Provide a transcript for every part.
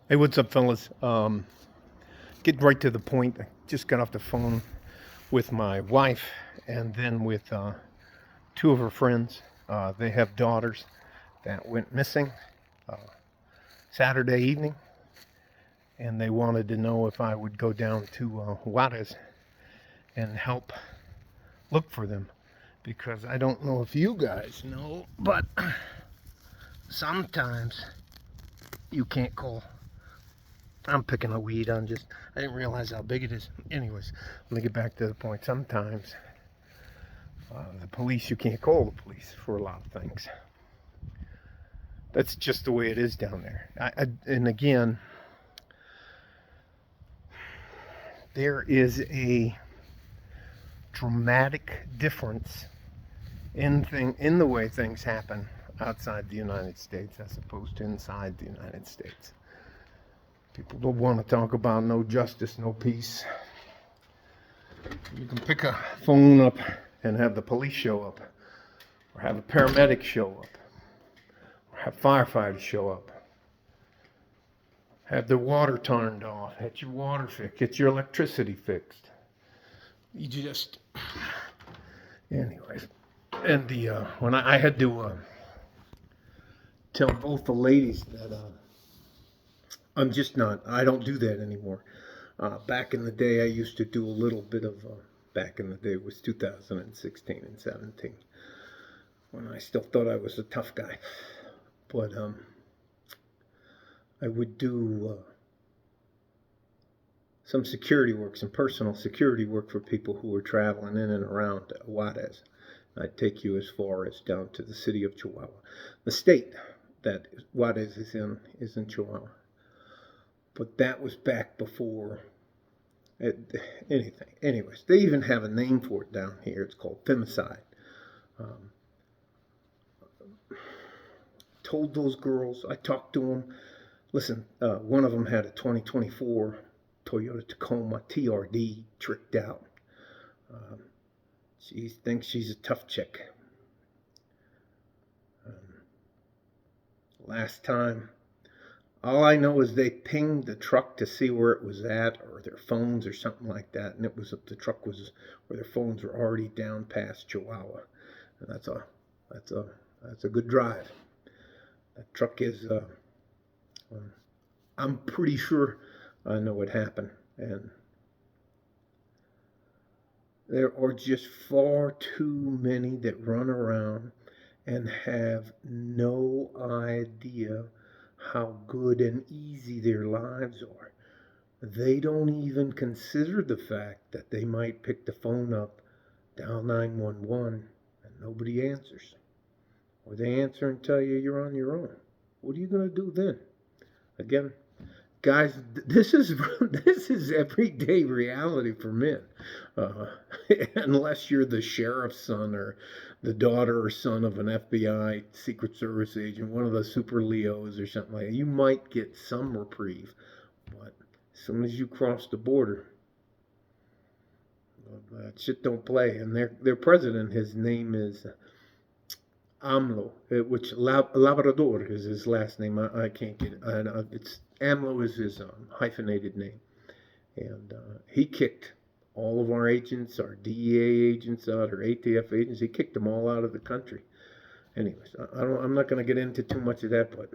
Hey, what's up, fellas? Get right to the point. I just got off the phone with my wife and then with two of her friends. They have daughters that went missing uh, Saturday evening, and they wanted to know if I would go down to Juarez and help look for them. Because I don't know if you guys know, but sometimes you can't call. I'm picking a weed. I didn't realize how big it is. Anyways, let me get back to the point. Sometimes the police, you can't call the police for a lot of things. That's just the way it is down there. And again, there is a dramatic difference in the way things happen outside the United States as opposed to inside the United States. People don't want to talk about no justice, no peace. You can pick a phone up and have the police show up, or have a paramedic show up, or have firefighters show up, have the water turned off, get your water fixed, get your electricity fixed. You just, anyways. And when I had to tell both the ladies that I'm just not, I don't do that anymore. Back in the day, I used to do a little bit of, back in the day, it was 2016 and 17, when I still thought I was a tough guy. But I would do some security work, some personal security work for people who were traveling in and around Juarez. I'd take you as far as down to the city of Chihuahua. The state that Juarez is in Chihuahua. But that was back before anything. Anyways, they even have a name for it down here. It's called femicide. Um, told those girls, I talked to them. Listen, one of them had a 2024 Toyota Tacoma TRD tricked out. She thinks she's a tough chick. Last time, all I know is they pinged the truck to see where it was at, or their phones or something like that, and it was the truck was where their phones were already down past Chihuahua, and that's a good drive. That truck is. I'm pretty sure I know what happened, and there are just far too many that run around and have no idea how good and easy their lives are. They don't even consider the fact that they might pick the phone up, dial 911, and nobody answers. Or they answer and tell you you're on your own. What are you going to do then? Again, guys, this is everyday reality for men, unless you're the sheriff's son or the daughter or son of an FBI Secret Service agent, one of the super Leos or something like that. You might get some reprieve, but as soon as you cross the border, that shit don't play. And their president, his name is AMLO, which Labrador is his last name. I can't get it. It's AMLO is his hyphenated name, and he kicked all of our agents, our DEA agents out, our ATF agents. He kicked them all out of the country. Anyways, I'm not going to get into too much of that, but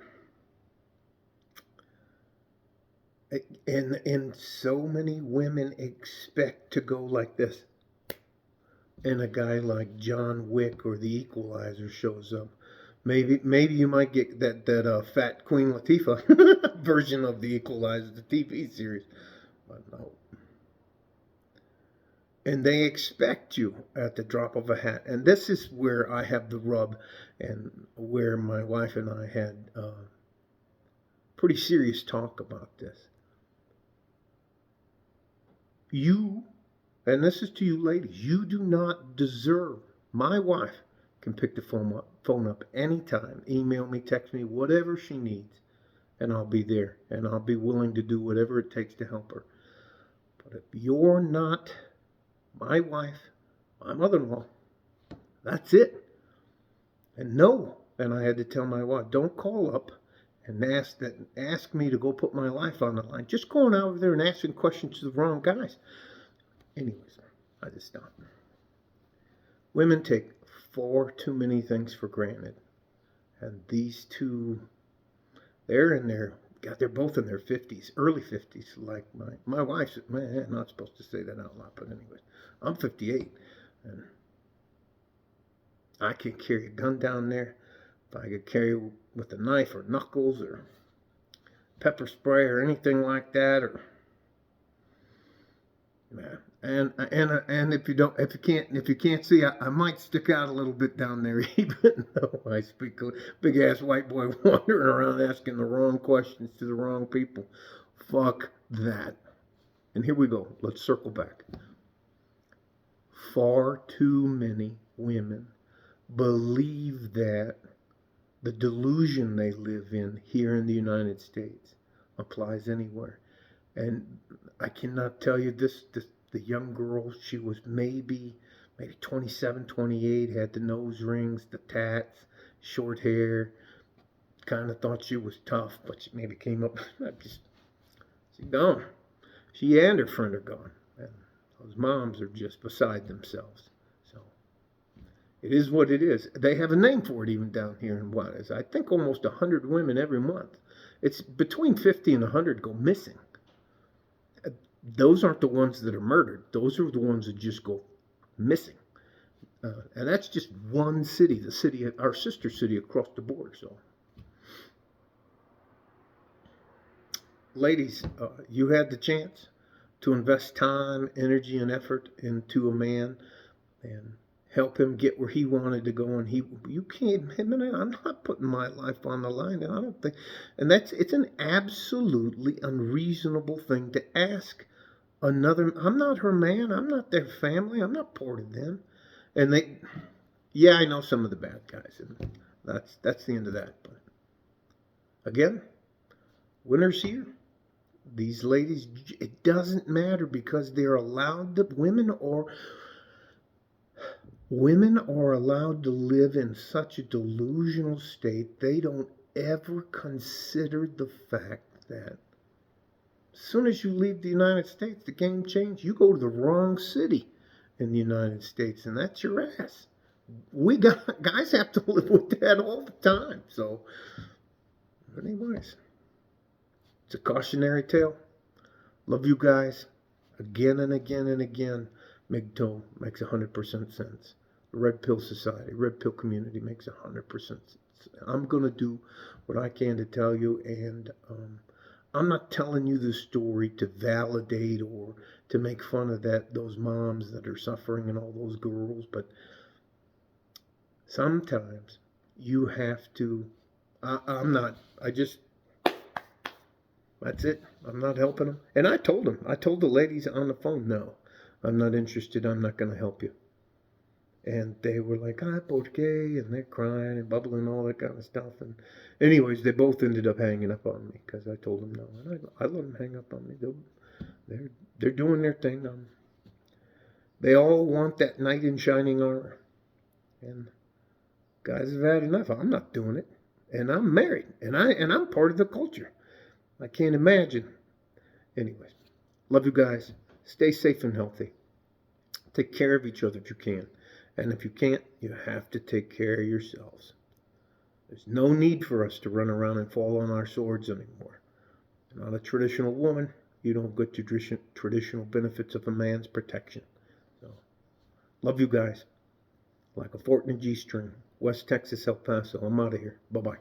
and so many women expect to go like this. And a guy like John Wick or The Equalizer shows up. Maybe you might get that fat Queen Latifah version of The Equalizer, the TV series, but no. And they expect you at the drop of a hat. And this is where I have the rub, and where my wife and I had pretty serious talk about this. You, and this is to you ladies, you do not deserve. My wife can pick the phone up anytime, email me, text me, whatever she needs, and I'll be there, and I'll be willing to do whatever it takes to help her. But if you're not my wife, my mother-in-law, that's it. And no, and I had to tell my wife, don't call up and ask me to go put my life on the line. Just going out there and asking questions to the wrong guys. Anyways, I just stopped. Women take far too many things for granted. And these two, they're both in their 50s, early 50s. Like my wife's, man, I'm not supposed to say that out loud, but anyways, I'm 58. And I can carry a gun down there. If I could carry with a knife or knuckles or pepper spray or anything like that, or yeah. And if you can't see, I might stick out a little bit down there, even though I speak a big ass white boy wandering around asking the wrong questions to the wrong people. Fuck that. And here we go. Let's circle back. Far too many women believe that the delusion they live in here in the United States applies anywhere. And I cannot tell you this the young girl, she was maybe 27, 28, had the nose rings, the tats, short hair, kind of thought she was tough, but she maybe came up, she's gone. She and her friend are gone. And those moms are just beside themselves. So it is what it is. They have a name for it even down here in Juarez. I think almost 100 women every month. It's between 50 and 100 go missing. Those aren't the ones that are murdered. Those are the ones that just go missing. And that's just one city, the city, our sister city across the border. So, ladies, you had the chance to invest time, energy, and effort into a man and help him get where he wanted to go. And you can't, I'm not putting my life on the line. And I don't think, and it's an absolutely unreasonable thing to ask another. I'm not her man. I'm not their family. I'm not part of them. And yeah, I know some of the bad guys, and that's the end of that. But again, winners here. These ladies, it doesn't matter because they're allowed to. Women are allowed to live in such a delusional state. They don't ever consider the fact that as soon as you leave the United States, the game changes. You go to the wrong city in the United States, and that's your ass. Guys have to live with that all the time. So, anyways, it's a cautionary tale. Love you guys. Again and again and again, MGTOW makes 100% sense. The Red Pill Society, Red Pill community makes 100% sense. I'm going to do what I can to tell you, and I'm not telling you the story to validate or to make fun of those moms that are suffering and all those girls, but sometimes you have to. That's it. I'm not helping them. And I told the ladies on the phone, no, I'm not interested. I'm not going to help you. And they were like, por qué? And they're crying and bubbling, all that kind of stuff. And anyways, they both ended up hanging up on me because I told them no. And I let them hang up on me. They're doing their thing. They all want that knight in shining armor. And guys have had enough. I'm not doing it. And I'm married. And I'm part of the culture. I can't imagine. Anyways, love you guys. Stay safe and healthy. Take care of each other if you can. And if you can't, you have to take care of yourselves. There's no need for us to run around and fall on our swords anymore. You're not a traditional woman. You don't get traditional benefits of a man's protection. So, love you guys. Like a fort in a G-string. West Texas, El Paso. I'm out of here. Bye-bye.